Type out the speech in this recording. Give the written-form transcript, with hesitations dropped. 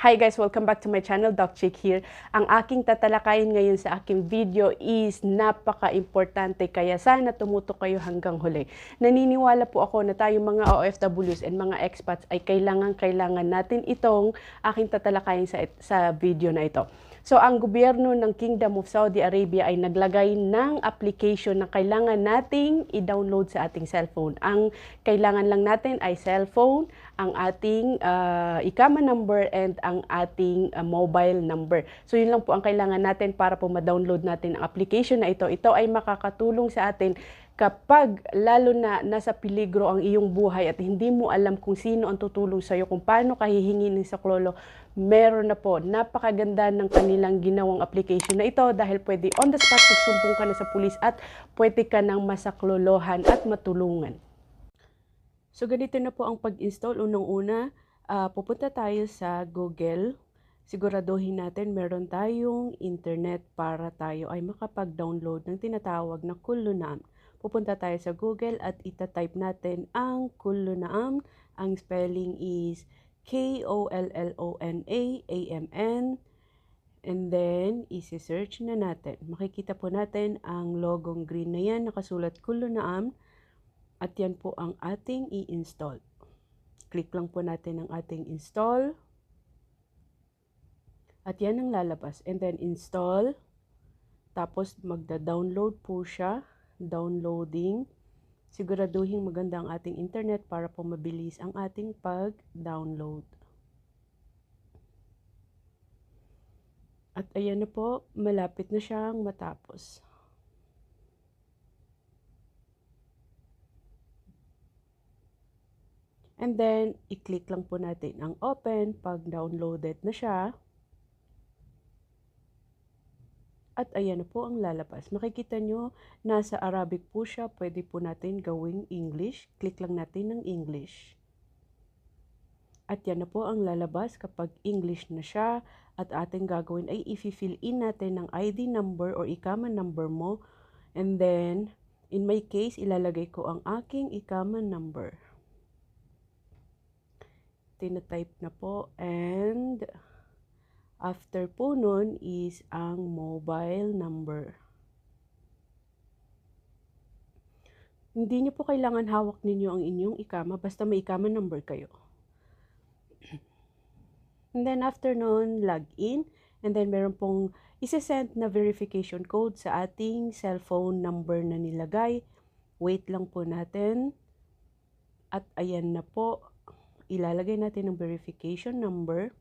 Hi guys! Welcome back to my channel, Doc Chick here. Ang aking tatalakayin ngayon sa aking video is napaka-importante, kaya sana tumutok kayo hanggang huli. Naniniwala po ako na tayong mga OFWs and mga expats ay kailangan natin itong aking tatalakayin sa video na ito. So, ang gobyerno ng Kingdom of Saudi Arabia ay naglagay ng application na kailangan nating i-download sa ating cellphone. Ang kailangan lang natin ay cellphone, ang ating ICAMA number, and ang ating mobile number. So, yun lang po ang kailangan natin para po ma-download natin ang application na ito. Ito ay makakatulong sa atin kapag lalo na nasa peligro ang iyong buhay at hindi mo alam kung sino ang tutulong sa iyo, kung paano ka hihingin ng saklolo, meron na po. Napakaganda ng kanilang ginawang application na ito dahil pwede on the spot magsumbong ka na sa pulis at pwede ka nang masaklolohan at matulungan. So, ganito na po ang pag-install. Unang-una, pupunta tayo sa Google. Siguraduhin natin meron tayong internet para tayo ay makapag-download ng tinatawag na Kullu Naam. Pupunta tayo sa Google at itatype natin ang Kullu Naam. Ang spelling is KOLLONAAMN. And then, isi-search na natin. Makikita po natin ang logong green na yan, nakasulat Kullu Naam. At yan po ang ating i-install. Click lang po natin ang ating install. At yan ang lalabas. And then, install. Tapos, magda-download po siya. Downloading. Siguraduhin maganda ang ating internet para po mabilis ang ating pag-download. At ayan na po, malapit na siyang matapos. And then, i-click lang po natin ang open pag downloaded na siya. At ayan na po ang lalabas. Makikita nyo, nasa Arabic po siya. Pwede po natin gawing English. Click lang natin ng English. At yan na po ang lalabas kapag English na siya. At ating gagawin ay i-fill in natin ng ID number or ICAMA number mo. And then, in my case, ilalagay ko ang aking ICAMA number. Tinatype na po, and after po nun is ang mobile number. Hindi nyo po kailangan hawak ninyo ang inyong ICAMA, basta may ICAMA number kayo. And then after nun, log in, and then meron pong isesend na verification code sa ating cellphone number na nilagay. Wait lang po natin. At ayan na po. Ilalagay natin ang verification number.